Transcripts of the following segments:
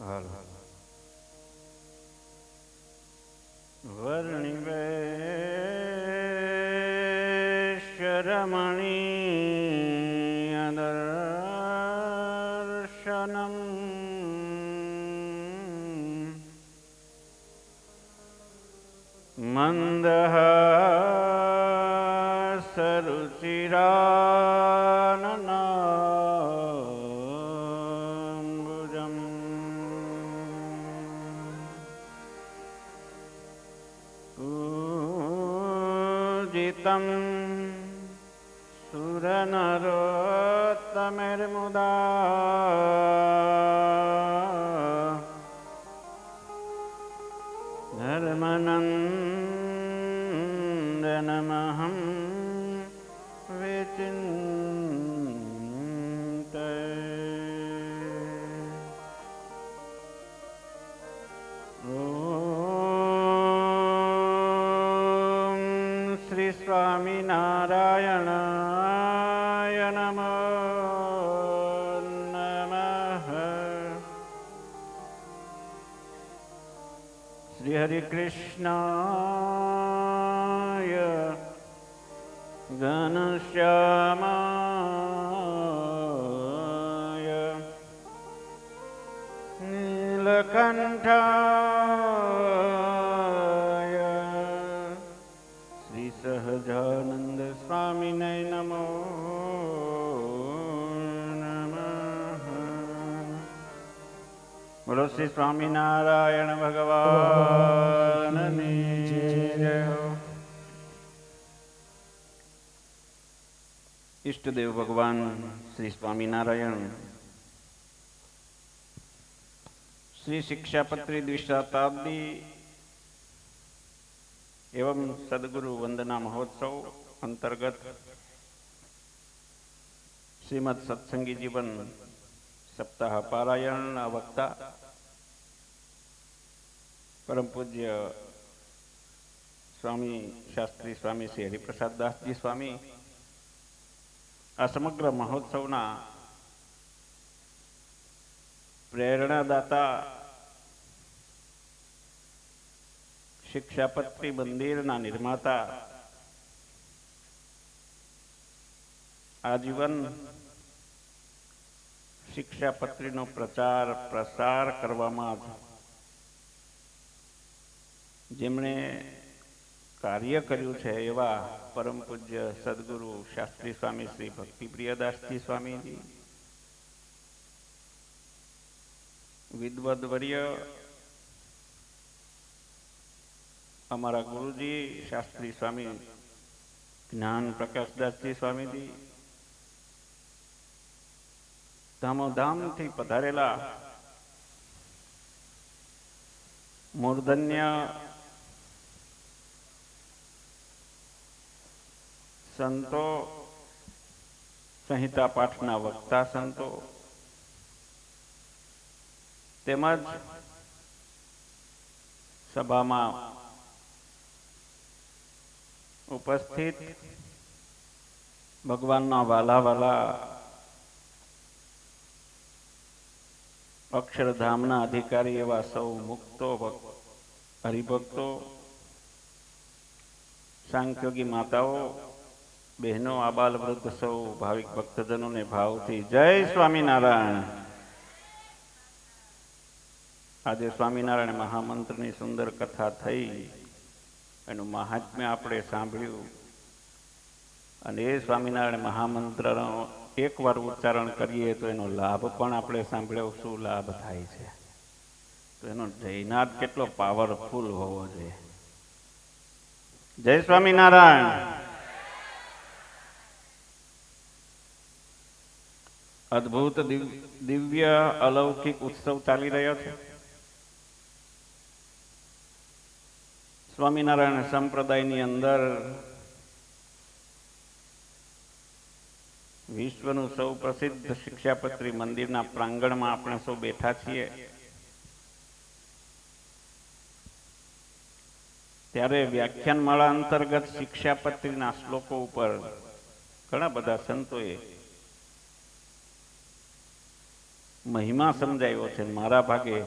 હાલ વર્ણિવેશરમણીય દર્શનમ મંદહાસરુચિરાનનાંબુજમ પૂજિતં સુરનરોત્તમૈર્મુદા ધર્મનંદનમહં વિચિંતયે. ઓમ શ્રી સ્વામિનારાયણાય નમઃ. શ્રી હરિ કૃષ્ણાય ઘનશ્યામાય નીલકંઠાય શ્રી સહજાનંદ સ્વામિને નમો નમઃ. બોલો શ્રી સ્વામિનારાયણ ભગવાનની જય હો. ઈષ્ટદેવ ભગવાન શ્રી સ્વામિનારાયણ શ્રી શિક્ષાપત્રી દ્વિશતાબ્દી એવं સદગુરુ વંદના મહોત્સવ અંતર્ગત શ્રીમદ સત્સંગી જીવન સપ્તાહ પારાયણના વક્તા પરમ પૂજ્ય સ્વામી શાસ્ત્રી સ્વામી શ્રી હરિપ્રસાદ દાસજી સ્વામી આ સમગ્ર મહોત્સવના પ્રેરણાદાતા શિક્ષાપત્રી મંદિરના નિર્માતા આજીવન શિક્ષાપત્રીનો પ્રચાર પ્રસાર કરવામાં જેમણે કાર્ય કર્યું છે એવા પરમ પૂજ્ય સદગુરુ શાસ્ત્રી સ્વામી શ્રી ભક્તિપ્રિયદાસજી સ્વામીજી, વિદ્વદ્વર્ય અમારા ગુરુજી શાસ્ત્રી સ્વામી જ્ઞાન પ્રકાશદાસજી સ્વામીજી, ધામોધામથી પધારેલા મૂર્ધન્ય સંતો, સંહિતા પાઠના વક્તા સંતો તેમજ સભામાં ઉપસ્થિત ભગવાનના વાલા વાલા અક્ષરધામના અધિકારી એવા સૌ મુક્તો હરિભક્તો, સાંખ્યોગી માતાઓ, બહેનો, આબાલ વૃદ્ધ સૌ ભાવિક ભક્તજનોને ભાવથી જય સ્વામિનારાયણ. આજે સ્વામિનારાયણ મહામંત્રની સુંદર કથા થઈ, એનું મહાત્મ્ય આપણે સાંભળ્યું અને એ સ્વામિનારાયણ મહામંત્રનો એકવાર ઉચ્ચારણ કરીએ તો એનો લાભ પણ આપણે સાંભળ્યો, શું લાભ થાય છે. તો એનો જયનાદ કેટલો પાવરફુલ હોવો જોઈએ. જય સ્વામિનારાયણ. અદ્ભુત દિવ્ય અલૌકિક ઉત્સવ ચાલી રહ્યો છે. સ્વામિનારાયણ સંપ્રદાયની અંદર વિશ્વનું સૌ પ્રસિદ્ધ શિક્ષાપત્રી મંદિરના પ્રાંગણમાં આપણે સૌ બેઠા છીએ. ત્યારે વ્યાખ્યાનમાળા અંતર્ગત શિક્ષાપત્રીના શ્લોકો ઉપર ઘણા બધા સંતોએ મહિમા સમજાવ્યો છે. મારા ભાગે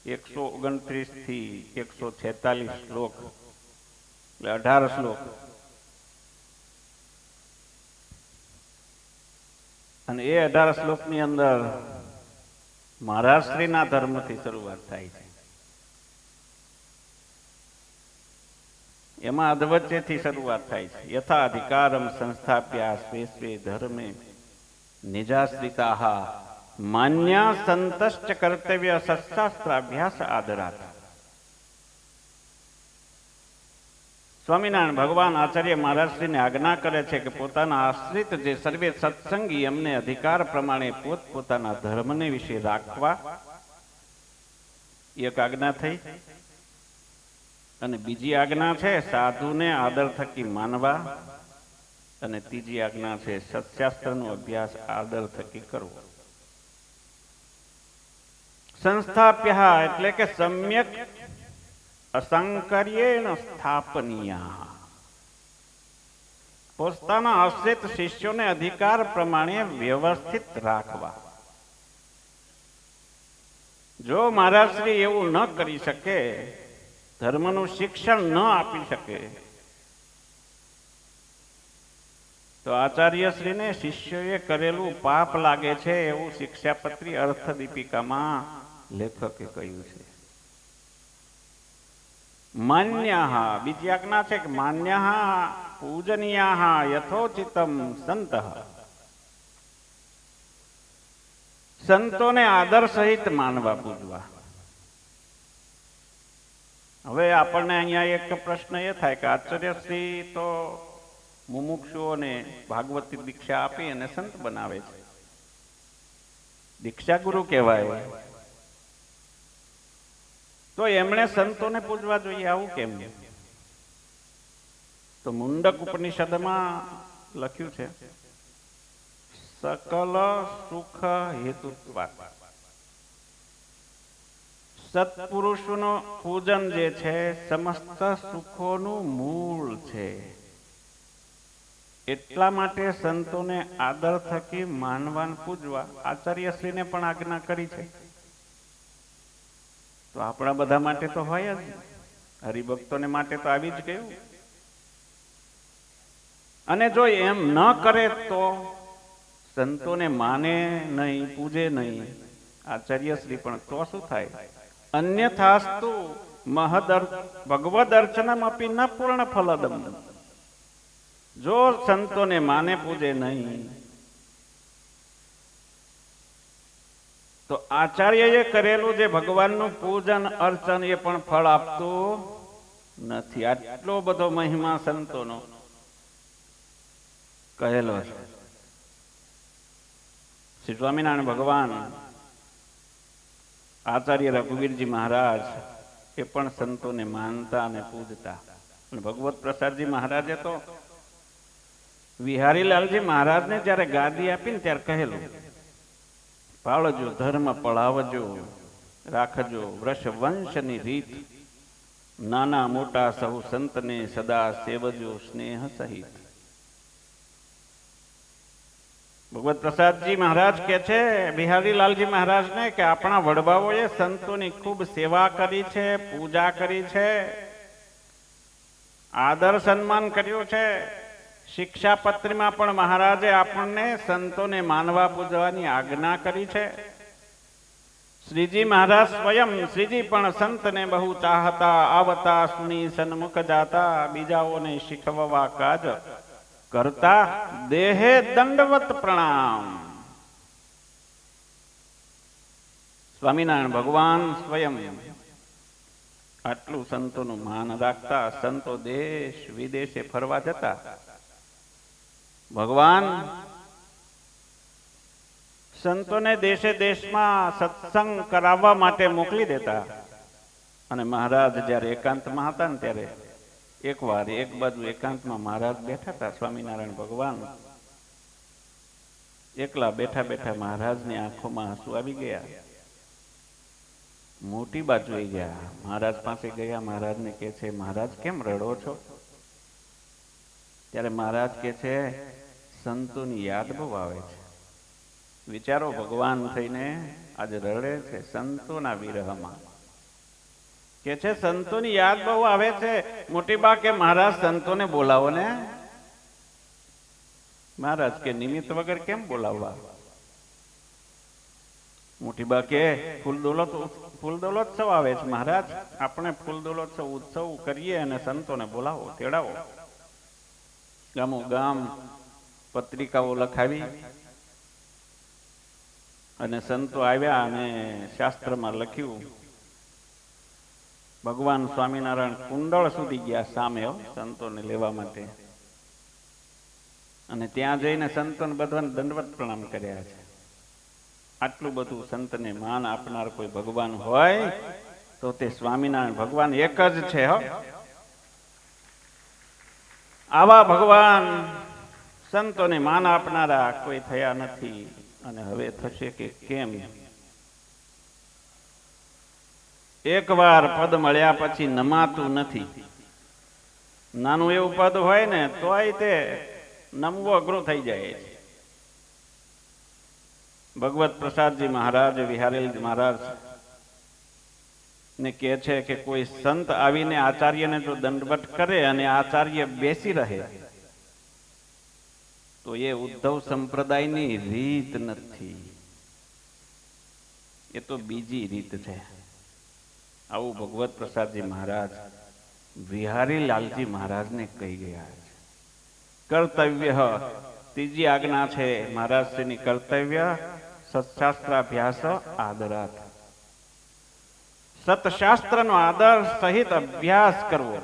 129 થી 146 શ્લોક, એટલે 18 શ્લોક, અને એ 18 શ્લોકની અંદર મહારાજશ્રીના ધર્મથી શરૂઆત થાય છે. એમાં અધવચ્ચેથી શરૂઆત થાય છે. યથા અધિકારમ સંસ્થાપ્યા સ્વે સ્વે ધર્મે નિજાશ્રિતાઃ માન્યા સંતશ્ચ કર્તવ્ય સત્શાસ્ત્રાભ્યાસ આદરાત. સ્વામિનારાયણ ભગવાન આચાર્ય મહારાજશ્રીને આજ્ઞા કરે છે કે પોતાના આશ્રિત જે સર્વે સત્સંગી એમને અધિકાર પ્રમાણે પોતપોતાના ધર્મને વિશે રાખવા, એક આજ્ઞા થઈ. અને બીજી આજ્ઞા છે સાધુને આદર થકી માનવા, અને ત્રીજી આજ્ઞા છે સત્શાસ્ત્રનો અભ્યાસ આદર થકી કરવો. સંસ્થાપ્ય એટલે કે સમ્યક અસંકર્યેણ સ્થાપનીય, પોતાના આશ્રિત શિષ્યોને અધિકાર પ્રમાણે વ્યવસ્થિત રાખવા. જો મહારાજશ્રી એવું ન કરી શકે, ધર્મનું શિક્ષણ ન આપી શકે, તો આચાર્યશ્રીને શિષ્યોએ કરેલું પાપ લાગે છે, એવું શિક્ષાપત્રી અર્થ દીપિકામાં લેખકે કહ્યું છે. માન્યાઃ, બીજી આજ્ઞા છે કે માન્યાઃ પૂજનીયાઃ યથોચિતમ સંતઃ, સંતોને આદર સહિત માનવા, પૂજવા. હવે આપણને અહીંયા એક પ્રશ્ન એ થાય કે આચાર્યશ્રી તો મુમુક્ષુઓને ભાગવતી દીક્ષા આપી અને સંત બનાવે છે, દીક્ષા ગુરુ કહેવાય, તો એમણે સંતોને પૂજવા જોઈએ, આવું કેમ? તો મુંડક ઉપનિષદમાં લખ્યું છે સકલ સુખ હેતુત્વાત્, સત્પુરુષનું પૂજન જે છે સમસ્ત સુખોનું મૂળ છે. એટલા માટે સંતોને આદર થકી માનવાન પૂજવા આચાર્યશ્રીને પણ આજ્ઞા કરી છે. તો આપણા બધા માટે તો હોય જ, હરિભક્તોને માટે તો આવી જ ગયું. અને જો એમ ન કરે તો સંતોને માને નહીં, પૂજે નહીં આચાર્યશ્રી પણ, તો શું થાય? અન્યથાસ્તુ ભગવદ અર્ચનમ અપી ન પૂર્ણ ફલદમ. જો સંતોને માને પૂજે નહીં તો આચાર્યએ કરેલું જે ભગવાનનું પૂજન અર્ચન એ પણ ફળ આપતું નથી. આટલો બધો મહિમા સંતોનો કહેલો છે. શ્રી સ્વામિનારાયણ ભગવાન આચાર્ય રઘુવીરજી મહારાજ એ પણ સંતોને માનતા અને પૂજતા. અને ભગવત પ્રસાદજી મહારાજે તો વિહારીલાલજી મહારાજને જ્યારે ગાદી આપીને ત્યારે કહેલું, પાળજો ધર્મ પળાવજો, રાખજો વૃષવંશની રીત, નાના મોટા સહુ સંતને સદા સેવજો સ્નેહ સહિત. ભગવત પ્રસાદજી મહારાજ કે છે બિહારીલાલજી મહારાજને કે આપણા વડવાઓએ સંતોની ખૂબ સેવા કરી છે, પૂજા કરી છે, આદર સન્માન કર્યું છે. શિક્ષાપત્રીમાં પણ મહારાજે આપણને સંતોને માનવા પૂજવાની આજ્ઞા કરી છે. શ્રીજી મહારાજ સ્વયં, શ્રીજી પણ સંતને બહુ ચાહતા, આવતા સુની સન્મુખ જાતા, બીજાઓને શીખવવા કાજ કરતા, દેહે દંડવત પ્રણામ. સ્વામિનારાયણ ભગવાન સ્વયં આટલું સંતોનું માન રાખતા. સંતો દેશ વિદેશે ફરવા જતા, ભગવાન સંતોને દેશે દેશમાં સત્સંગ કરાવવા માટે મોકલી દેતા. અને મહારાજ જ્યારે એકાંતમાં હતા ને ત્યારે એકવાર એક બાજુ એકાંતમાં મહારાજ બેઠા હતા. સ્વામિનારાયણ ભગવાન એકલા બેઠા બેઠા મહારાજની આંખોમાં આંસુ આવી ગયા. મોટી બાજુ આવી ગયા. મહારાજ પાસે ગયા. મહારાજને કહે છે, મહારાજ કેમ રડો છો? ત્યારે મહારાજ કહે છે, સંતોની યાદ બહુ આવે છે. વિચારો, ભગવાન થઈને આજે રડે છે સંતોના વિરહમાં. કે છે સંતોની યાદ બહુ આવે છે. મોટી બા કે મહારાજ સંતોને બોલાવો ને. મહારાજ કે નિમિત્ત વગર કેમ બોલાવવા? મોટી બા કે ફૂલદોલોત્સવ આવે છે મહારાજ, આપણે ફૂલદોલોત્સવ ઉત્સવ કરીએ અને સંતોને બોલાવો, તેડાવો. ગામો ગામ પત્રિકાઓ લખાવી અને સંતો આવ્યા અને શાસ્ત્રમાં લખ્યું. ભગવાન સ્વામિનારાયણ કુંડળ સુધી ગયા સામે સંતોને લેવા માટે, અને ત્યાં જઈને સંતોને બધાને દંડવત પ્રણામ કર્યા છે. આટલું બધું સંતને માન આપનાર કોઈ ભગવાન હોય તો તે સ્વામિનારાયણ ભગવાન એક જ છે. આવા ભગવાન સંતોને માન આપનારા કોઈ થયા નથી. અને હવે થશે કે કેમ? એકવાર પદ મળ્યા પછી નમાતું નથી. નાનું એવું પદ હોય ને તોય તે નમવું અઘરું થઈ જાય છે. ભગવત પ્રસાદજી મહારાજ, વિહારેલ મહારાજ ને કહે છે કે કોઈ સંત આવીને આચાર્યને જો દંડવત કરે અને આચાર્ય બેસી રહે તો એ ઉદ્ધવ સંપ્રદાયની રીત નથી, એ તો બીજી રીત છે. આવું ભગવત પ્રસાદજી મહારાજ વિહારી લાલજી મહારાજને કહી ગયા છે. કર્તવ્ય, ત્રીજી આજ્ઞા છે મહારાજશ્રીની, કર્તવ્ય સત્શાસ્ત્રાભ્યાસ આદરાત. સતશાસ્ત્રનો આદર સહિત અભ્યાસ કરવો.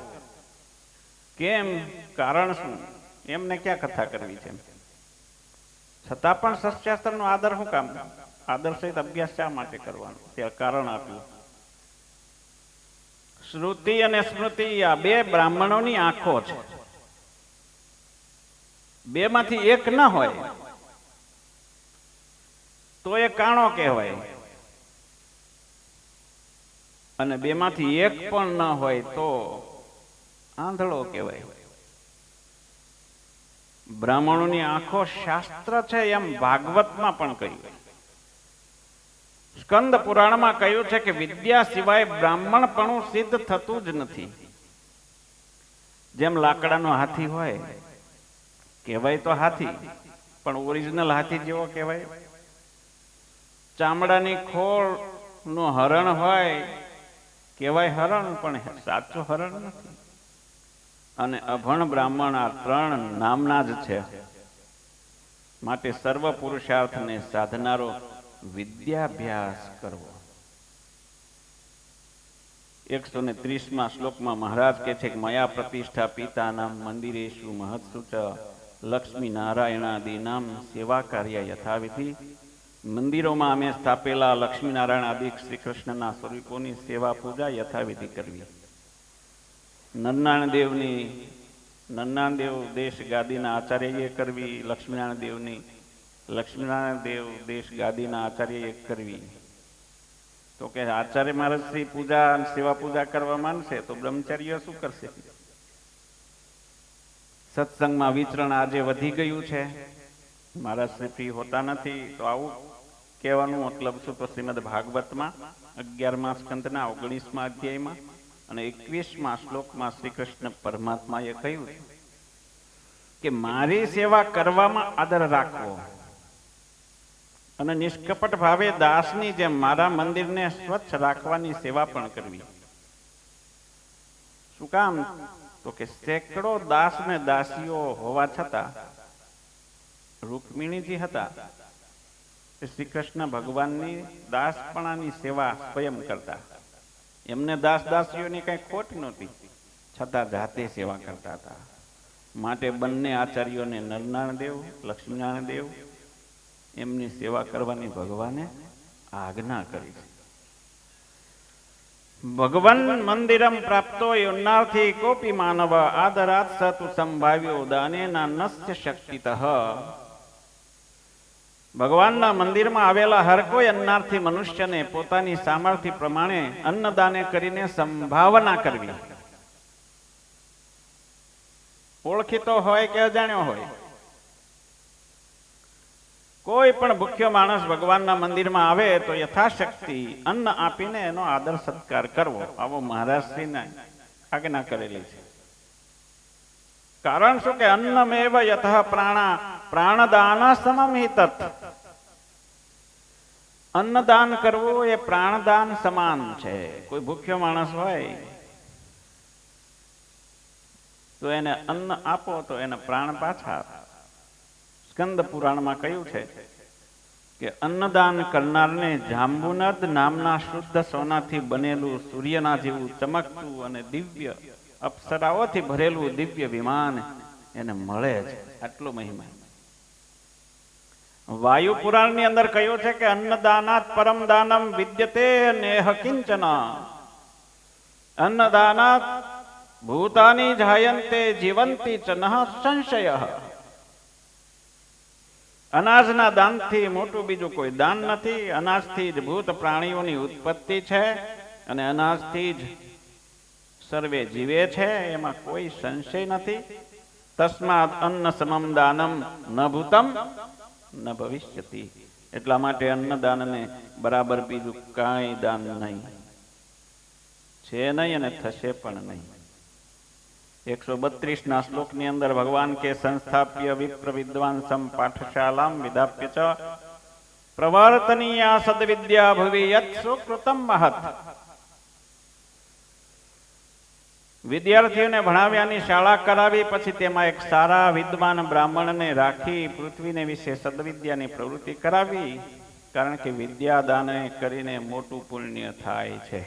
કેમ? કારણ શું? એમને ક્યાં કથા કરવી છે? છતાં પણ સત્શાસ્ત્રનો આદર શું કામ? આદર સહિત અભ્યાસ શા માટે કરવાનો? તે કારણ આપ્યું. શ્રુતિ અને સ્મૃતિ આ બે બ્રાહ્મણોની આંખો છે. બે માંથી એક ન હોય તો એ કાણો કહેવાય, અને બે માંથી એક પણ ન હોય તો આંધળો કહેવાય. બ્રાહ્મણોની આંખો શાસ્ત્ર છે એમ ભાગવતમાં પણ કહ્યું. સ્કંદ પુરાણમાં કહ્યું છે કે વિદ્યા સિવાય બ્રાહ્મણપણું સિદ્ધ થતું જ નથી. જેમ લાકડાનો હાથી હોય, કહેવાય તો હાથી પણ ઓરિજિનલ હાથી જેવો કહેવાય. ચામડાની ખોળ નું હરણ હોય, કહેવાય હરણ પણ સાચું હરણ નથી. અને અભણ બ્રાહ્મણ આ ત્રણ નામના જ છે. માટે સર્વ પુરુષાર્થને સાધનારો વિદ્યાભ્યાસ કરવો. 130માં શ્લોકમાં મહારાજ કહે છે કે મયા પ્રતિષ્ઠા પિતાનામ મંદિરેષુ મહત્સુ ચ લક્ષ્મી નારાયણાદિનામ સેવા કાર્ય યથાવિધિ. મંદિરોમાં અમે સ્થાપેલા લક્ષ્મીનારાયણ આદિ શ્રી કૃષ્ણના સ્વરૂપોની સેવા પૂજા યથાવિધિ કરવી. નરનારાયણ દેવ દેશ ગાદીના આચાર્યએ કરવી. લક્ષ્મીનારાયણ દેવ દેશ ગાદીના આચાર્યએ કરવી. તો કે આચાર્ય મહારાજ શ્રી પૂજા સેવા પૂજા કરવા માનશે તો બ્રહ્મચારીઓ શું કરશે? સત્સંગમાં વિચરણ આજે વધી ગયું છે, મહારાજ શ્રી ફ્રી હોતા નથી. તો આવું કહેવાનું મતલબ શું? તો શ્રીમદ ભાગવતમાં 11મા સ્કંદના 19મા અધ્યાયમાં અને 21મા શ્લોકમાં શ્રી કૃષ્ણ પરમાત્માએ કહ્યું કે મારી સેવા કરવામાં આદર રાખવો અને નિષ્કપટ ભાવે દાસની જેમ મારા મંદિરને સ્વચ્છ રાખવાની સેવા પણ કરવી. શું કામ? તો કે સેંકડો દાસ ને દાસીઓ હોવા છતાં રૂકમિણીજી હતા, શ્રી કૃષ્ણ ભગવાનની દાસપણાની સેવા સ્વયં કરતા. એમને દાસ દાસીઓની કઈ ખોટ નહોતી, છતાં જાતે સેવા કરતા હતા. માટે બંને આચાર્યોને નરનારાયણ દેવ, લક્ષ્મીનારાયણ દેવ એમની સેવા કરવાની ભગવાને આજ્ઞા કરી છે. ભગવાન મંદિરમ પ્રાપ્તો યુન્નાર્થી કોપી માનવ આદરાત સતુ સંભાવ્યો દાનેના નસ્ય શક્તિતઃ. ભગવાનના મંદિરમાં આવેલા હર કોઈ અન્નાર્થી મનુષ્યને પોતાની સામર્થ્ય પ્રમાણે અન્નદાને કરીને સંભાવના કરવી. ઓળખીતો હોય કે અજાણ્યો હોય, કોઈ પણ ભૂખ્યો માણસ ભગવાનના મંદિરમાં આવે તો યથાશક્તિ અન્ન આપીને એનો આદર સત્કાર કરવો, આવો મહારાજશ્રીને આજ્ઞા કરેલી છે. કારણ શું કે અન્નમેવ યતઃ પ્રાણા પ્રાણદાન સમમ હિ તત. અન્નદાન કરવું એ પ્રાણદાન સમાન છે. કોઈ ભૂખ્યો માણસ હોય તો એને અન્ન આપો તો એને પ્રાણ પાછા. સ્કંદ પુરાણમાં કહ્યું છે કે અન્નદાન કરનારને જાંબુનદ નામના શુદ્ધ સોનાથી બનેલું સૂર્યના જેવું ચમકતું અને દિવ્ય અપ્સરાઓથી ભરેલું દિવ્ય વિમાન એને મળે છે. આટલો મહિમા. વાયુ પુરાણની અંદર કહ્યું છે કે અન્નદાનાત પરમ દાનમ વિદ્યતે નેહ કિંચન. અન્નદાનાત ભૂતાની જાયંતે જીવંતી ચ નઃ સંશય. અનાજના દાનથી મોટું બીજું કોઈ દાન નથી. અનાજથી જ ભૂત પ્રાણીઓની ઉત્પત્તિ છે અને અનાજથી જ સર્વે જીવે છે, એમાં કોઈ સંશય નથી. તસ્માદ અન્ન સમમ દાનમ ન ભૂતમ ન ભવિષ્યતિ. એટલા માટે અન્નદાનને બરાબર બીજું કાંઈ દાન નહીં છે નહીં અને થશે પણ નહીં. 132 શ્લોકની અંદર ભગવાન કે સંસ્થાપ્ય વિપ્ર વિદ્વાંસમ પાઠશાલામ વિદાપ્ય ચ પ્રવર્તનીયા સદ્વિદ્યા ભુવિ યત સુકૃતમ મહત. વિદ્યાર્થીઓને ભણાવ્યાની શાળા કરાવી પછી તેમાં એક સારા વિદ્વાન બ્રાહ્મણને રાખી પૃથ્વીને વિશે સદવિદ્યાની પ્રવૃત્તિ કરાવી. કારણ કે વિદ્યાદાન કરીને મોટું પુણ્ય થાય છે.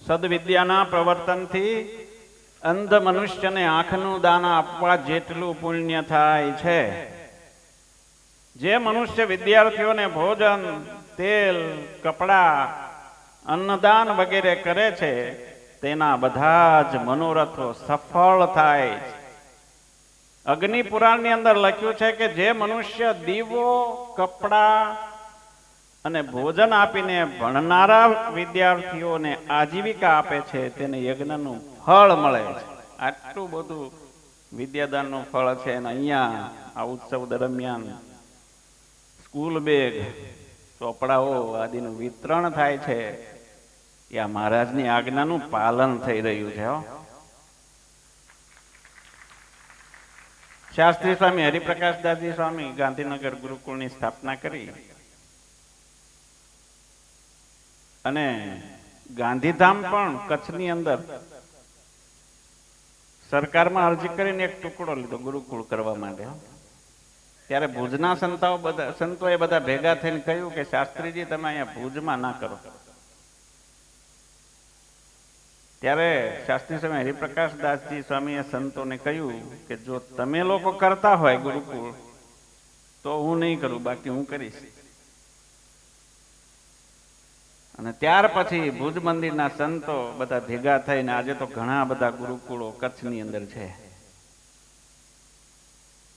સદવિદ્યાના પ્રવર્તનથી અંધ મનુષ્યને આંખનું દાન આપવા જેટલું પુણ્ય થાય છે. જે મનુષ્ય વિદ્યાર્થીઓને ભોજન, તેલ, કપડા, અન્નદાન વગેરે કરે છે તેના બધા જ મનોરથો સફળ થાય છે. અગ્નિ પુરાણની અંદર લખ્યું છે કે જે મનુષ્ય દીવો, કપડા અને ભોજન આપીને ભણનારા વિદ્યાર્થીઓને આજીવિકા આપે છે તેને યજ્ઞનું ફળ મળે છે. આટલું બધું વિદ્યાદાનનું ફળ છે. અને અહીંયા આ ઉત્સવ દરમિયાન સ્કૂલ બેગ, ચોપડાઓ આદિનું વિતરણ થાય છે. એ આ મહારાજની આજ્ઞાનું પાલન થઈ રહ્યું છે. શાસ્ત્રી સ્વામી હરિપ્રકાશદાસજી સ્વામી ગાંધીનગર ગુરુકુળની સ્થાપના કરી અને ગાંધીધામ પણ કચ્છની અંદર સરકારમાં અરજી કરીને એક ટુકડો લીધો ગુરુકુળ કરવા માટે. ત્યારે ભુજના સંતોએ બધા ભેગા થઈને કહ્યું કે શાસ્ત્રીજી તમે અહીંયા ભુજમાં ના કરો. ત્યારે શાસ્ત્રી સ્વામી હરિપ્રકાશદાસજી સ્વામીએ સંતોને કહ્યું કે જો તમે લોકો કરતા હોય ગુરુકુળ તો હું નહીં કરું, બાકી હું કરીશ. અને ત્યાર પછી ભુજ મંદિરના સંતો બધા ભેગા થઈને આજે તો ઘણા બધા ગુરુકુળો કચ્છની અંદર છે.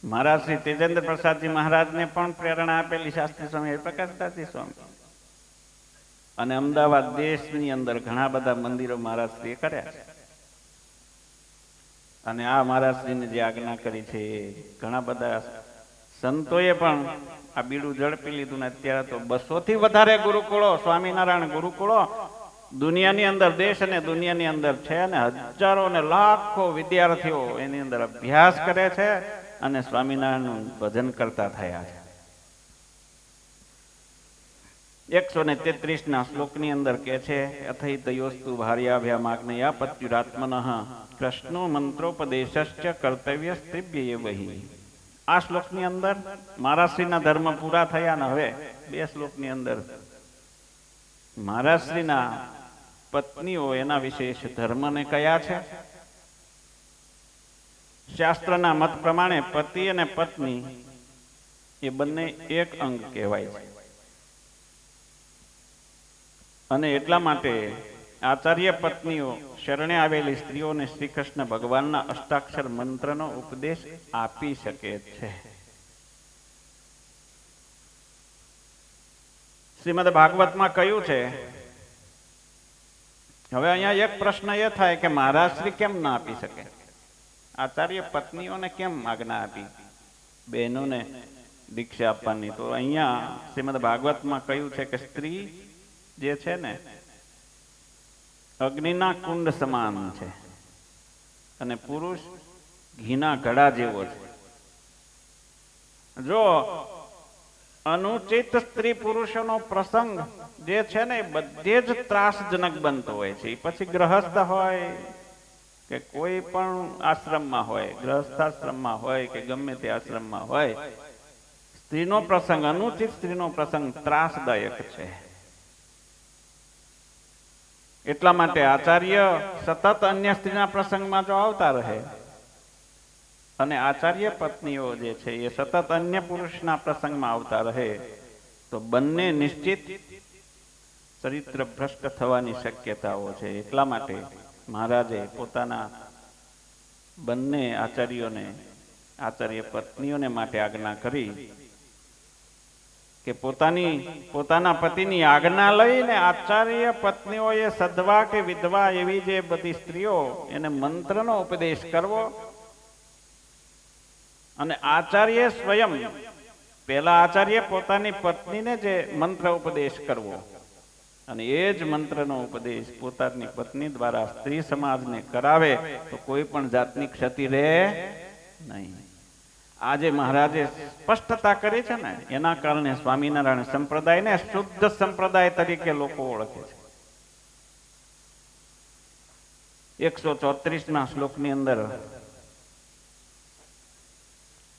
મહારાજ શ્રી તેજેન્દ્ર પ્રસાદજી મહારાજને પણ પ્રેરણા આપેલી શાસ્ત્રી સ્વામી હરિપ્રકાશદાસજી સ્વામી. અને અમદાવાદ દેશની અંદર ઘણા બધા મંદિરો મહારાજશ્રીએ કર્યા છે. અને આ મહારાજશ્રીને જે આજ્ઞા કરી છે ઘણા બધા સંતોએ પણ આ બીડું ઝડપી લીધું. ને અત્યારે તો 200 થી વધારે ગુરુકુળો, સ્વામિનારાયણ ગુરુકુળો દુનિયાની અંદર, દેશ અને દુનિયાની અંદર છે. અને હજારો ને લાખો વિદ્યાર્થીઓ એની અંદર અભ્યાસ કરે છે અને સ્વામિનારાયણનું ભજન કરતા થયા છે. 133 શ્લોકની અંદર કે છે અથૈતયોસ્તુ ભાર્યાભ્યામાગ્નયા પત્યુરાત્મનઃ કૃષ્ણો મંત્રોપદેશશ્ચ કર્તવ્ય સ્ત્રીભ્ય વહી. આ શ્લોકની અંદર મહારાજશ્રીના ધર્મ પૂરા થયા ને હવે 2 શ્લોકની અંદર મહારાજશ્રીના પત્નીઓ એના વિશેષ ધર્મને કયા છે. શાસ્ત્રના મત પ્રમાણે પતિ અને પત્ની એ બંને એક અંગ કહેવાય છે. અને એટલા માટે આચાર્ય પત્નીઓ શરણે આવેલી સ્ત્રીઓને શ્રી કૃષ્ણ ભગવાનના અષ્ટાક્ષર મંત્રનો ઉપદેશ આપી શકે છે. શ્રીમદ ભાગવતમાં કહ્યું છે. હવે અહીંયા એક પ્રશ્ન એ થાય કે મહારાજ શ્રી કેમ ના આપી શકે? આચાર્ય પત્નીઓને કેમ આજ્ઞા આપી? બહેનોને દીક્ષા આપવાની. તો અહીંયા શ્રીમદ ભાગવતમાં કહ્યું છે કે સ્ત્રી જે છે ને અગ્નિના કુંડ સમાન છે અને પુરુષ ઘીના ઘડા જેવો છે. જો અનુચિત સ્ત્રી પુરુષોનો પ્રસંગ જે છે ને એ બધે જ ત્રાસજનક બનતો હોય છે. પછી ગ્રહસ્થ હોય કે કોઈ પણ આશ્રમમાં હોય, ગ્રહસ્થાશ્રમમાં હોય કે ગમે તે આશ્રમમાં હોય, સ્ત્રીનો પ્રસંગ, અનુચિત સ્ત્રીનો પ્રસંગ ત્રાસદાયક છે. એટલા માટે આચાર્ય સતત અન્ય સ્ત્રીના પ્રસંગમાં જો આવતા રહે અને આચાર્ય પત્નીઓ જે છે એ સતત અન્ય પુરુષના પ્રસંગમાં આવતા રહે તો બંને નિશ્ચિત ચરિત્ર ભ્રષ્ટ થવાની શક્યતાઓ છે. એટલા માટે મહારાજે પોતાના બંને આચાર્યોને, આચાર્ય પત્નીઓને માટે આજ્ઞા કરી કે પોતાના પતિની આજ્ઞા લઈને આચાર્ય પત્નીઓએ સધવા કે વિધવા એવી જે બધી સ્ત્રીઓ એને મંત્રનો ઉપદેશ કરવો અને આચાર્ય સ્વયં, પહેલા આચાર્ય પોતાની પત્નીને જે મંત્ર ઉપદેશ કરવો અને એ જ મંત્રનો ઉપદેશ પોતાની પત્ની દ્વારા સ્ત્રી સમાજને કરાવે તો કોઈ પણ જાતની ક્ષતિ રહે નહીં. આજે મહારાજે સ્પષ્ટતા કરી છે ને એના કારણે સ્વામિનારાયણ સંપ્રદાયને શુદ્ધ સંપ્રદાય તરીકે લોકો ઓળખે છે. 134ના શ્લોકની અંદર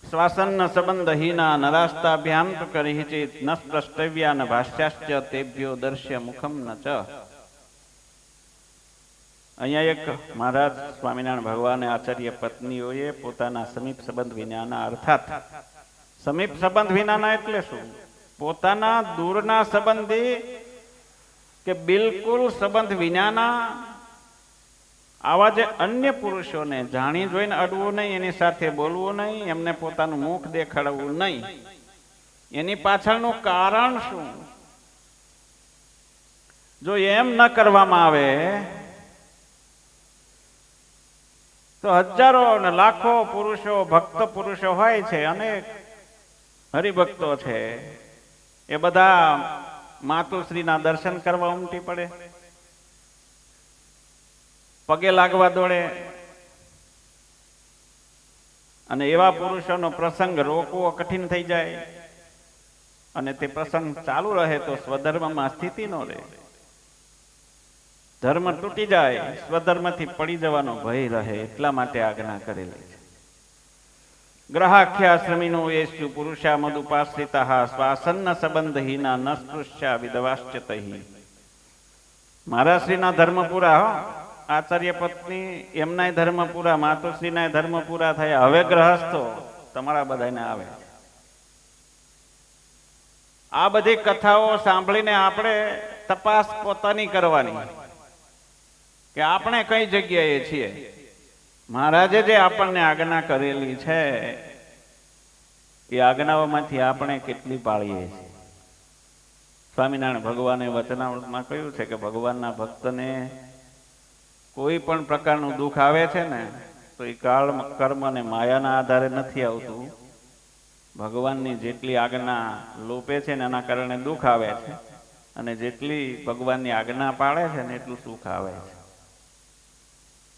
શ્વાસન સંબંધહીના નરાસ્તાભ્યામ તો કરી ચેત ન સ્પષ્ટવ્યા ન ભાષ્યાશ્ચ તેભ્યો દર્શ્ય મુખમ ન ચ. અહીંયા એક મહારાજ સ્વામિનારાયણ ભગવાન આચાર્ય પત્નીઓએ પોતાના સમીપ સંબંધ વિનાના, અર્થાત સમીપ સંબંધ વિનાના એટલે શું? પોતાના દૂરના સંબંધી કે બિલકુલ સંબંધ વિનાના આવા જે અન્ય પુરુષોને જાણી જોઈને અડવું નહીં, એની સાથે બોલવું નહીં, એમને પોતાનું મુખ દેખાડવું નહીં. એની પાછળનું કારણ શું? જો એમ ન કરવામાં આવે તો હજારો અને લાખો પુરુષો, ભક્ત પુરુષો હોય છે, અનેક હરિભક્તો છે, એ બધા માતુશ્રીના દર્શન કરવા ઉમટી પડે, પગે લાગવા દોડે અને એવા પુરુષોનો પ્રસંગ રોકવો કઠિન થઈ જાય અને તે પ્રસંગ ચાલુ રહે તો સ્વધર્મમાં સ્થિતિ ન રહે. ધર્મ તૂટી જાય, સ્વધર્મથી પડી જવાનો ભય રહે. એટલા માટે આજ્ઞા કરેલી છે. ગ્રહાખ્યાશ્રમીનો યેશુ પુરુષા મદુપાશ્રિતા શ્વાસન્ન સંબંધહીના ન સ્પૃશ્યા વિધવાશ્ચતૈ. મહારાજશ્રીના ધર્મ પૂરા, આચાર્ય પત્ની એમનાય ધર્મ પૂરા, માતુશ્રીના ધર્મ પૂરા થયા. હવે ગ્રહસ્થો તમારા બધાને આવે. આ બધી કથાઓ સાંભળીને આપણે તપાસ પોતાની કરવાની કે આપણે કઈ જગ્યાએ છીએ. મહારાજે જે આપણને આજ્ઞા કરેલી છે એ આજ્ઞાઓમાંથી આપણે કેટલી પાળીએ છીએ. સ્વામિનારાયણ ભગવાને વચનામૃતમાં કહ્યું છે કે ભગવાનના ભક્તને કોઈ પણ પ્રકારનું દુઃખ આવે છે ને તો એ કાળ, કર્મ અને માયાના આધારે નથી આવતું. ભગવાનની જેટલી આજ્ઞા લોપે છે ને એના કારણે દુઃખ આવે છે અને જેટલી ભગવાનની આજ્ઞા પાળે છે ને એટલું સુખ આવે છે.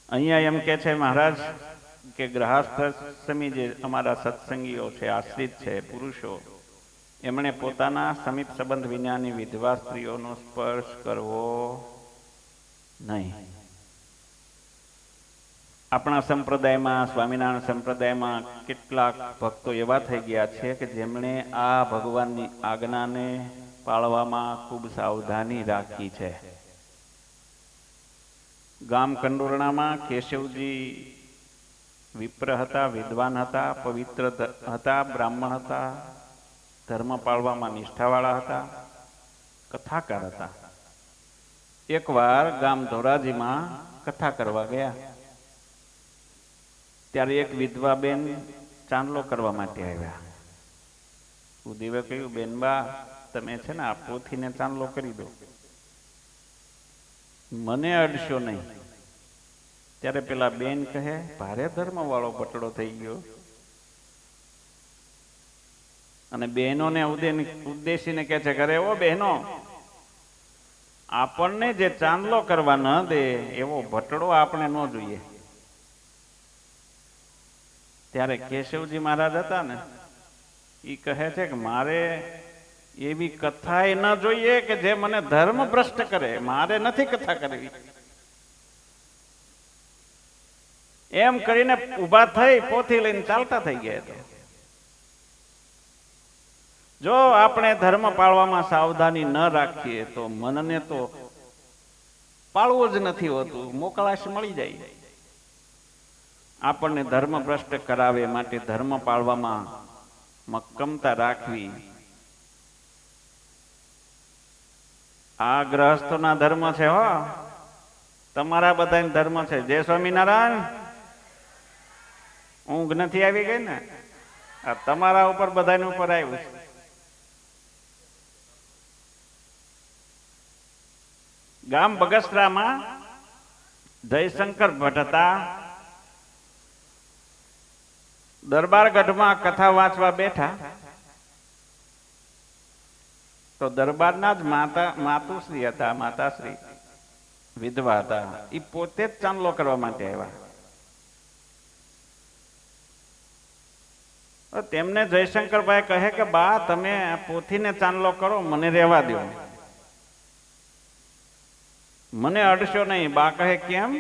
અહીંયા એમ કે છે મહારાજ કે ગ્રહાસ્થાશ્રમી જે અમારા સત્સંગીઓ છે, આશ્રિત છે પુરુષો, એમણે પોતાના સમીપ સંબંધ વિનાની વિધવા સ્ત્રીઓનો સ્પર્શ કરવો નહીં. આપણા સંપ્રદાયમાં, સ્વામિનારાયણ સંપ્રદાયમાં કેટલાક ભક્તો એવા થઈ ગયા છે કે જેમણે આ ભગવાનની આજ્ઞાને પાળવામાં ખૂબ સાવધાની રાખી છે. ગામ કંડોરણામાં કેશવજી વિપ્ર હતા, વિદ્વાન હતા, પવિત્ર હતા, બ્રાહ્મણ હતા, ધર્મ પાળવામાં નિષ્ઠાવાળા હતા, કથાકાર હતા. એકવાર ગામ ધોરાજીમાં કથા કરવા ગયા ત્યારે એક વિધવા બેન ચાંદલો કરવા માટે આવ્યા. ઉદીવે કહ્યું, બેનબા તમે છે ને આ પોથીને ચાંદલો કરી દો, મને અડશો નહીં. ત્યારે પેલા બેન કહે, ભારે ધર્મ વાળો બટડો થઈ ગયો અને બહેનોને ઉદ્દેશીને કહે છે કે અરે ઓ બહેનો, આપણને જે ચાંદલો કરવા ન દે એવો ભટડો આપણે ન જોઈએ. ત્યારે કેશવજી મહારાજ હતા ને, એ કહે છે કે મારે એવી કથા ન જોઈએ કે જે મને ધર્મ ભ્રષ્ટ કરે, મારે નથી કથા કરવી. એમ કરીને ઉભા થઈ પોથી લઈને ચાલતા થઈ ગયા. તો જો આપણે ધર્મ પાળવામાં સાવધાની ન રાખીએ તો મનને તો પાળવું જ નથી હોતું, મોકળાશ મળી જાય. આપણને ધર્મ ભ્રષ્ટ કરાવે માટે ધર્મ પાળવામાં મક્કમતા રાખવી. આ ગ્રહસ્થોના ધર્મ છે હો, તમારા બધાના ધર્મ છે. જય સ્વામિનારાયણ. ઊંઘ નથી આવી ગઈ ને? આ તમારા ઉપર બધાની ઉપર આવ્યું છે. ગામ બગસરામાં જયશંકર ભટ્ટ હતા. દરબારગઢમાં કથા વાંચવા બેઠા તો દરબારના જ માતુશ્રી હતા, માતાશ્રી વિધવા હતા. એ પોતે જ ચાંદલો કરવા માટે આવ્યા. તેમને જયશંકરભાઈ કહે કે બા, તમે પોથીને ચાંદલો કરો, મને રહેવા દો, મને અડશો નહીં. બા કહે કેમ?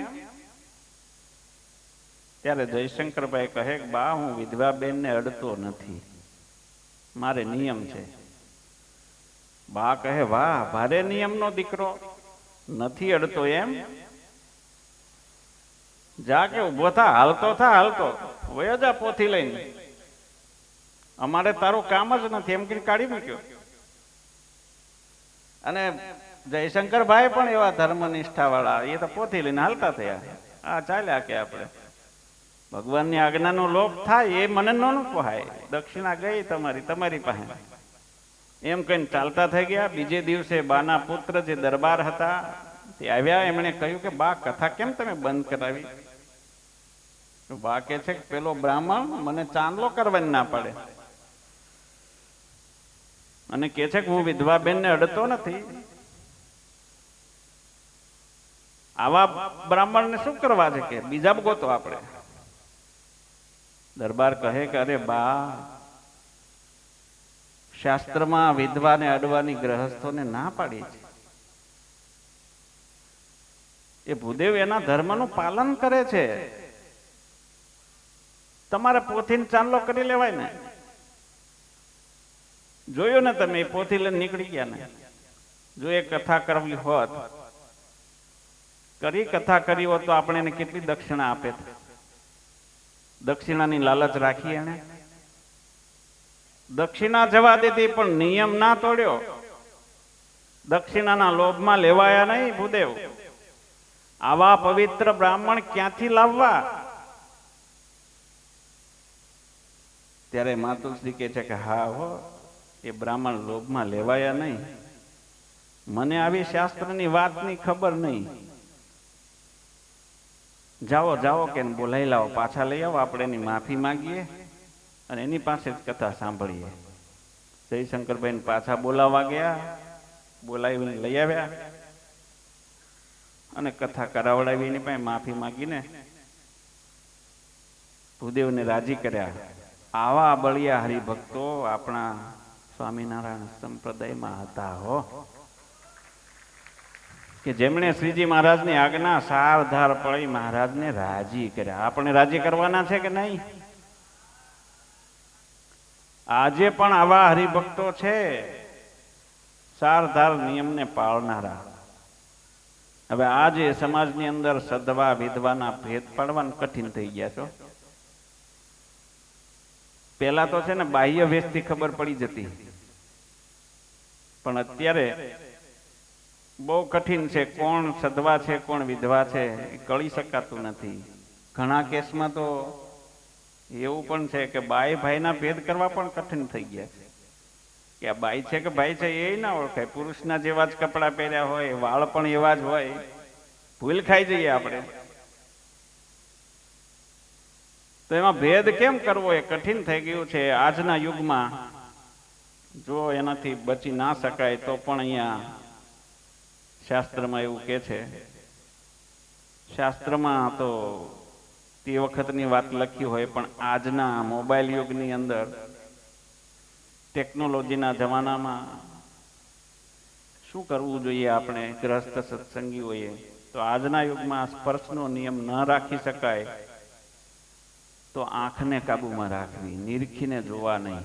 ત્યારે જયશંકરભાઈ કહે કે બા, હું વિધવા બેનને અડતો નથી, મારે નિયમ છે. બા કહે વાહ, ભારે નિયમનો દીકરો, નથી અડતો એમ? જા કે ઉભો થા, હાલતો થા, હાલતો વયો જા પોથી લઈને, અમારે તારું કામ જ નથી, એમ કે કાઢી મૂક્યો. અને જયશંકરભાઈ પણ એવા ધર્મનિષ્ઠા વાળા, એ તો પોથી લઈને હાલતા થયા. આ ચાલ્યા કે આપણે ભગવાનની આજ્ઞાનો લોપ થાય એ મને ન પોહાય. દક્ષિણા ગઈ તમારી પાસે, એમ કહીને ચાલતા થઈ ગયા. બીજે દિવસે બાના પુત્ર જે દરબાર હતા તે આવ્યા. એમણે કહ્યું કે બા, કથા કેમ તમે બંધ કરાવી? બા કે છે કે પેલો બ્રાહ્મણ મને ચાંદલો કરવાની ના પડે અને કે છે કે હું વિધવા બેનને અડતો નથી. આવા બ્રાહ્મણને શું કરવા છે કે બીજા ગોતો આપણે. દરબાર કહે કે અરે બા, શાસ્ત્રમાં વિધવાને અડવાની ગ્રહસ્થોને ના પાડી છે. એ ભૂદેવ એના ધર્મનું પાલન કરે છે. તમારે પોથીને ચાંદલો કરી લેવાય ને. જોયું ને તમે, એ પોથી લઈને નીકળી ગયા ને. જો એ કથા કરવી હોત, કથા કરી હોત તો આપણે એને કેટલી દક્ષિણા આપે. દક્ષિણાની લાલચ રાખી એને, દક્ષિણા જવા દીધી પણ નિયમ ના તોડ્યો. દક્ષિણાના લોભમાં લેવાયા નહીં ભૂદેવ. આવા પવિત્ર બ્રાહ્મણ ક્યાંથી લાવવા? ત્યારે માતુશ્રી કહે છે કે હા હો, એ બ્રાહ્મણ લોભમાં લેવાયા નહીં. મને આવી શાસ્ત્રની વાતની ખબર નહીં. જાઓ જાઓ કે બોલાવી લાવો, પાછા લઈ આવો, આપણે એની માફી માંગીએ અને એની પાસે જ કથા સાંભળીએ. જયશંકરભાઈને પાછા બોલાવવા ગયા, બોલાવીને લઈ આવ્યા અને કથા કરાવડાવી, એની પાસે માફી માંગીને ભૂદેવને રાજી કર્યા. આવા બળિયા હરિભક્તો આપણા સ્વામિનારાયણ સંપ્રદાયમાં હતા હો, કે જેમણે શ્રીજી મહારાજની આજ્ઞા સારધાર પડી મહારાજને રાજી કર્યા. આપણે રાજી કરવાના છે કે નહીં? આજે પણ આવા હરિભક્તો છે, સારધાર નિયમને પાળનારા. હવે આજે સમાજની અંદર સદવા વિધવાના ભેદ પાડવાનું કઠિન થઈ ગયા છો. પેલા તો છે ને બાહ્ય વેશથી ખબર પડી જતી, પણ અત્યારે બહુ કઠિન છે. કોણ સદવા છે કોણ વિધવા છે એ કળી શકાતું નથી. ઘણા કેસમાં તો એવું પણ છે કે બાઈ ભાઈના ભેદ કરવા પણ કઠિન થઈ ગયા છે, કે આ બાઈ છે કે ભાઈ છે એ ના ઓળખાય. પુરુષના જેવા જ કપડાં પહેર્યા હોય, વાળ પણ એવા જ હોય, ભૂલ ખાઈ જઈએ આપણે. તો એમાં ભેદ કેમ કરવો એ કઠિન થઈ ગયું છે આજના યુગમાં. જો એનાથી બચી ના શકાય તો પણ અહીંયા શાસ્ત્રમાં એવું કહે છે, શાસ્ત્રમાં તો તે વખતની વાત લખી હોય, પણ આજના મોબાઈલ યુગની અંદર ટેકનોલોજીના જમાનામાં શું કરવું જોઈએ આપણે ગ્રસ્ત સત્સંગીઓએ? તો આજના યુગમાં સ્પર્શનો નિયમ ન રાખી શકાય તો આંખને કાબૂમાં રાખવી, નિરખીને જોવા નહીં.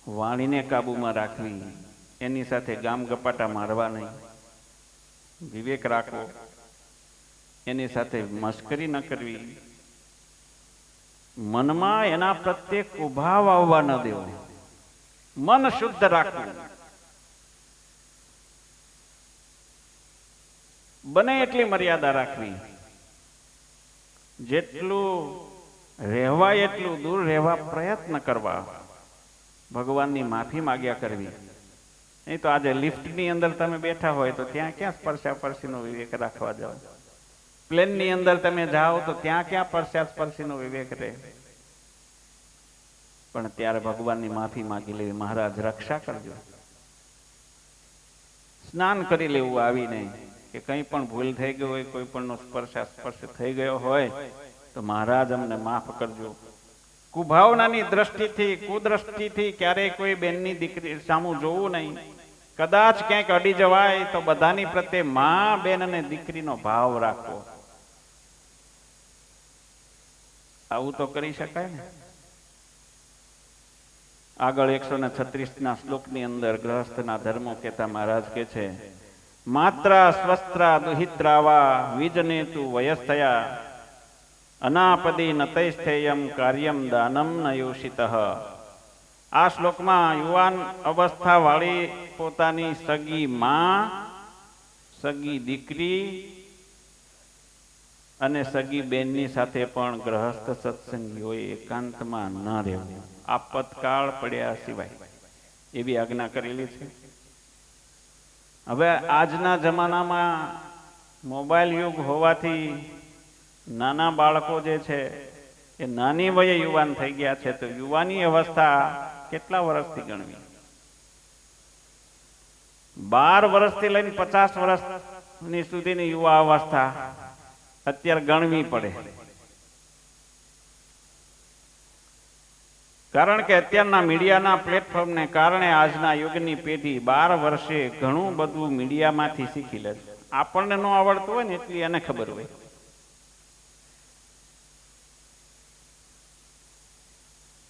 વાણીને કાબૂમાં રાખવી, એની સાથે ગામ ગપાટા મારવા નહીં. વિવેક રાખવો, એની સાથે મશ્કરી ન કરવી. મનમાં એના પ્રત્યે કુભાવ આવવા ન દેવો. મન શુદ્ધ રાખવું. બને એટલી મર્યાદા રાખવી. જેટલું રહેવાય એટલું દૂર રહેવા પ્રયત્ન કરવા. ભગવાનની માફી માગ્યા કરવી. નહીં તો આજે લિફ્ટની અંદર તમે બેઠા હોય તો ત્યાં ક્યાં સ્પર્શાસ્પર્શીનો વિવેક રાખવા જાઓ? પ્લેનની અંદર તમે જાઓ તો ત્યાં ક્યાં સ્પર્શાસ્પર્શીનો વિવેક રહે? પણ ત્યારે ભગવાનની માફી માગી લેવી, મહારાજ રક્ષા કરજો. સ્નાન કરી લેવું આવીને, કે કંઈ પણ ભૂલ થઈ ગઈ હોય, કોઈ પણનો સ્પર્શ થઈ ગયો હોય તો મહારાજ અમને માફ કરજો. કુભાવનાની દ્રષ્ટિથી, કુદ્રષ્ટિથી ક્યારેય કોઈ બેનની દીકરી સામું જોવું નહીં. કદાચ ક્યાંક અડી જવાય તો બધાની પ્રત્યે મા, બેન અને દીકરીનો ભાવ રાખવો. આવું તો કરી શકાય ને. આગળ 136ના શ્લોકની અંદર ગ્રહસ્થના ધર્મો કહેતા મહારાજ કહે છે, માત્રા સ્વસ્ત્રા દુહિત્રાવા વિજનેતુ વયસ્થયા અનાપદી નતૈસ્થેયમ કાર્યમ દાનમ નયોષિતઃ. આ શ્લોકમાં યુવાન અવસ્થા વાળી પોતાની સગી માં, સગી દીકરી અને સગી બેનની સાથે પણ ગ્રહસ્થ સત્સંગીઓએ એકાંતમાં ન રહેવું, આપતકાળ પડ્યા સિવાય, એવી આજ્ઞા કરેલી છે. હવે આજના જમાનામાં મોબાઈલ યુગ હોવાથી નાના બાળકો જે છે એ નાની વયે યુવાન થઈ ગયા છે. તો યુવાની અવસ્થા કેટલા વર્ષથી ગણવી? 12 વર્ષથી લઈને 50 વર્ષની સુધીની યુવા અવસ્થા અત્યારે ગણવી પડે. કારણ કે અત્યારના મીડિયાના પ્લેટફોર્મને કારણે આજના યુગની પેઢી 12 વર્ષે ઘણું બધું મીડિયામાંથી શીખી લે છે. આપણને ન આવડતું હોય ને એટલી એને ખબર હોય.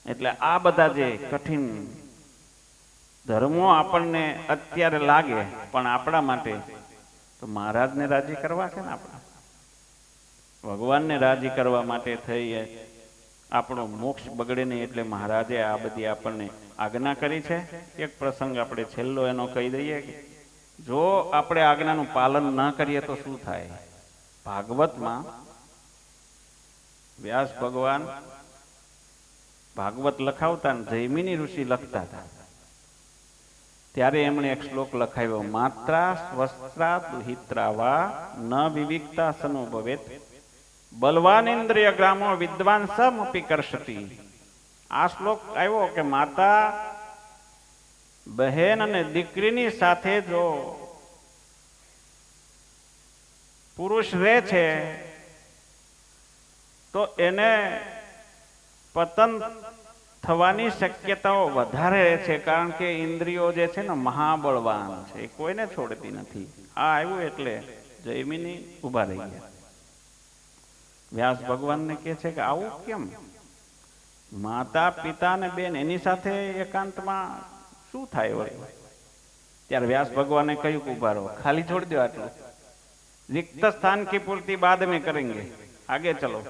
એટલે આ બધા જે કઠિન ધર્મો આપણને અત્યારે લાગે, પણ આપણા માટે તો મહારાજને રાજી કરવા છે ને, આપણે ભગવાનને રાજી કરવા માટે થઈ આપણો મોક્ષ બગડે નહીં. એટલે મહારાજે આ બધી આપણને આજ્ઞા કરી છે. એક પ્રસંગ આપણે છેલ્લો એનો કહી દઈએ કે જો આપણે આજ્ઞાનું પાલન ન કરીએ તો શું થાય? ભાગવતમાં વ્યાસ ભગવાન ભાગવત લખાવતા ને જૈમિની ઋષિ લખતા હતા, ત્યારે એમણે એક શ્લોક લખાવ્યો, માત્રા સ્વસ્ત્રા દુહિત્રાવા ન વિવિક્તા સનુભવેત બલવાનેન્દ્રિય ગ્રામો વિદ્વાન સમપી કરશતી. આ શ્લોક આવ્યો કે માતા, બહેન અને દીકરીની સાથે જો પુરુષ રહે છે તો એને પતન થવાની શક્યતાઓ વધારે છે. કારણ કે ઇન્દ્રિયો જે છે ને મહાબળવાન છે, એ કોઈને છોડતી નથી. આ આવ્યું એટલે જૈમિની ઉભા રહી ગયા. વ્યાસ ભગવાનને કહે છે કે આવું કેમ? માતા, પિતા અને બેન એની સાથે એકાંતમાં શું થાય વળી? ત્યારે વ્યાસ ભગવાને કહ્યું કે ઉભા રહો, ખાલી છોડ દો આટલું. रिक्त स्थान की पूर्ति बाद में करेंगे, आगे चलो.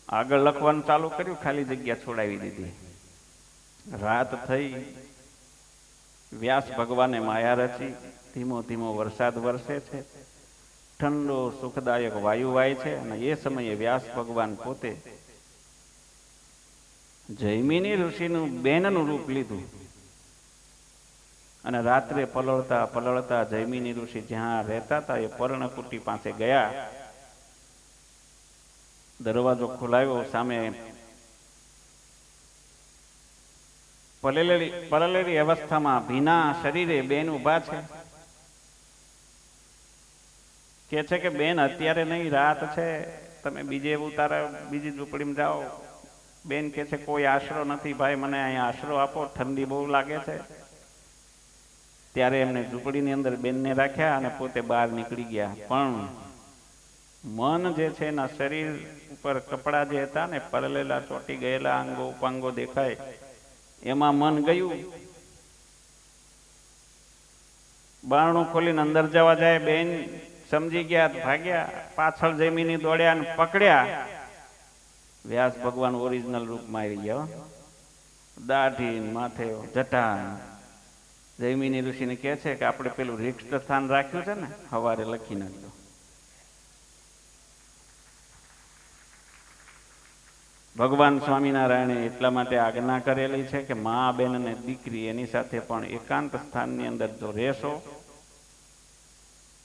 આગળ લખવાનું ચાલુ કર્યું, ખાલી જગ્યા છોડાવી દીધી. રાત થઈ, વ્યાસ ભગવાને માયા રચી, ધીમો ધીમો વરસાદ વરસે છે, ઠંડો સુખદાયક વાયુ વાય છે. અને એ સમયે વ્યાસ ભગવાન પોતે જૈમિની ઋષિનું બેનનું રૂપ લીધું અને રાત્રે પલળતા પલળતા જૈમિની ઋષિ જ્યાં રહેતા હતા એ પર્ણકુટી પાસે ગયા. દરવાજો ખોલાવ્યો, સામે પલળેલી અવસ્થામાં ભીના શરીરે બેન ઊભા છે. કે છે કે બેન અત્યારે નહીં, રાત છે, તમે બીજે બીજી ઝૂંપડીમાં જાઓ. બેન કે છે કોઈ આશરો નથી ભાઈ, મને અહીંયા આશરો આપો, ઠંડી બહુ લાગે છે. ત્યારે એમને ઝૂંપડીની અંદર બેનને રાખ્યા અને પોતે બહાર નીકળી ગયા. પણ મન જે છે એના શરીર ઉપર કપડા જે હતા ને પલળેલા, ચોટી ગયેલા અંગો ઉપાંગો દેખાય, એમાં મન ગયું. બારણું ખોલીને અંદર જવા જાય, બેન સમજી ગયા, ભાગ્યા. પાછળ જમીની દોડ્યા અને પકડ્યા. વ્યાસ ભગવાન ઓરિજિનલ રૂપમાં આવી ગયા. દાઢી માથે જટા. જૈમિની ઋષિને કહે છે કે આપણે પેલું રિક્ત સ્થાન રાખ્યું છે ને, સવારે લખી નાખજો. ભગવાન સ્વામિનારાયણે એટલા માટે આજ્ઞા કરેલી છે કે મા, બેન અને દીકરી એની સાથે પણ એકાંત સ્થાનની અંદર જો રહેશો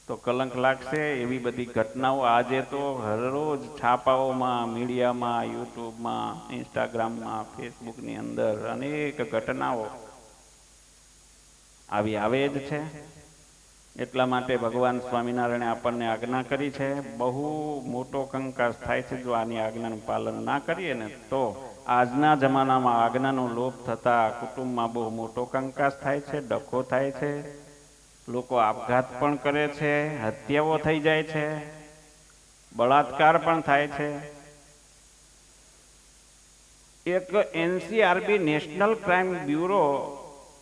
તો કલંક લાગશે. એવી બધી ઘટનાઓ આજે તો હરરોજ છાપાઓમાં, મીડિયામાં, યુટ્યુબમાં, ઇન્સ્ટાગ્રામમાં, ફેસબુકની અંદર અનેક ઘટનાઓ આવી આવે જ છે. એટલા માટે ભગવાન સ્વામિનારાયણે આપણને આજ્ઞા કરી છે. બહુ મોટો કંકાસ થાય છે જો આની આજ્ઞાનું પાલન ના કરીએ ને તો. આજના જમાનામાં આજ્ઞાનો લોપ થતા કુટુંબમાં બહુ મોટો કંકાસ થાય છે, ડખો થાય છે, લોકો આપઘાત પણ કરે છે, હત્યાઓ થઈ જાય છે, બળાત્કાર પણ થાય છે. એક NCRB નેશનલ ક્રાઇમ બ્યુરો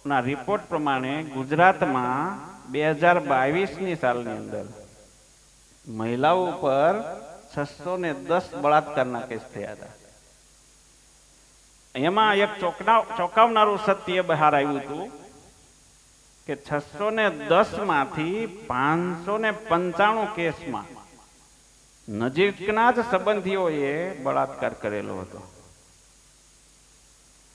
ના રિપોર્ટ પ્રમાણે ગુજરાતમાં 2022ની સાલની અંદર મહિલાઓ ઉપર 610 બળાત્કારના કેસ થયા હતા. એમાં એક ચોંકાવનારું સત્ય બહાર આવ્યું હતું કે 610 માંથી 595 કેસમાં નજીકના જ સંબંધીઓએ બળાત્કાર કરેલો હતો.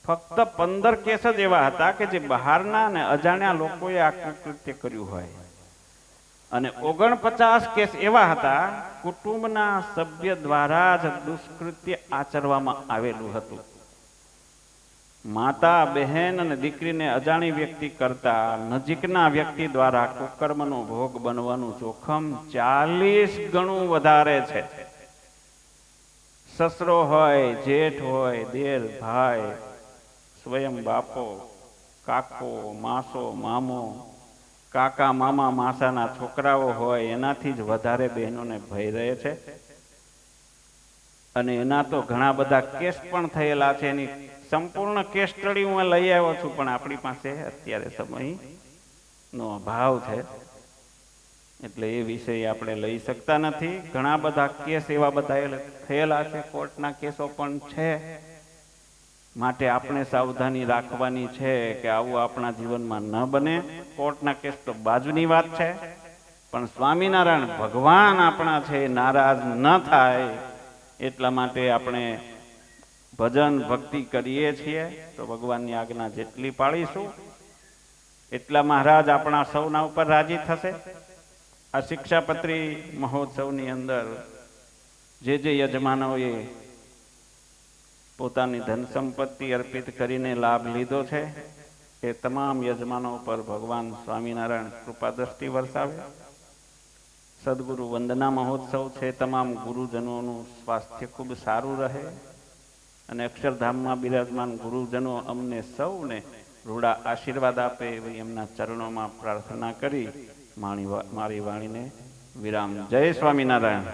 ફક્ત 15 કેસ જ એવા હતા કે જે બહારના અને અજાણ્યા લોકોએ આ કૃત્ય કર્યું હોય, અને 49 કેસ એવા હતા કુટુંબના સભ્ય દ્વારા જ દુષ્કૃત્ય આચરવામાં આવેલું હતું. માતા, બહેન અને દીકરીને અજાણી વ્યક્તિ કરતા નજીકના વ્યક્તિ દ્વારા કુકર્મનો ભોગ બનવાનું જોખમ 40 ગણું વધારે છે. સસરો હોય, જેઠ હોય, દેર, ભાઈ, સ્વયં બાપો, કાકો, માસો, મામો, કાકા, મામા, માસાના છોકરાઓ હોય, એનાથી જ વધારે બહેનોને ભય રહે છે. અને એના તો ઘણા બધા કેસ પણ થયેલા છે. એની સંપૂર્ણ કેસ સ્ટડી હું લઈ આવ્યો છું, પણ આપણી પાસે અત્યારે સમયનો અભાવ છે એટલે એ વિષય આપણે લઈ શકતા નથી. ઘણા બધા કેસ એવા બધા થયેલા છે, કોર્ટના કેસો પણ છે. માટે આપણે સાવધાની રાખવાની છે કે આવું આપણા જીવનમાં ન બને. કોર્ટના કેસ તો બાજુની વાત છે, પણ સ્વામિનારાયણ ભગવાન આપણા છે નારાજ ન થાય એટલા માટે આપણે ભજન ભક્તિ કરીએ છીએ તો ભગવાનની આજ્ઞા જેટલી પાળીશું એટલા મહારાજ આપણા સૌના ઉપર રાજી થશે. આ શિક્ષાપત્રી મહોત્સવની અંદર જે યજમાનોએ પોતાની ધન સંપત્તિ અર્પિત કરીને લાભ લીધો છે એ તમામ યજમાનો પર ભગવાન સ્વામિનારાયણ કૃપા દ્રષ્ટિ વરસાવે. સદગુરુ વંદના મહોત્સવ છે, તમામ ગુરુજનોનું સ્વાસ્થ્ય ખૂબ સારું રહે અને અક્ષરધામમાં બિરાજમાન ગુરુજનો અમને સૌને રૂડા આશીર્વાદ આપે એવી એમના ચરણોમાં પ્રાર્થના કરી મારી વાણીને વિરામ. જય સ્વામિનારાયણ.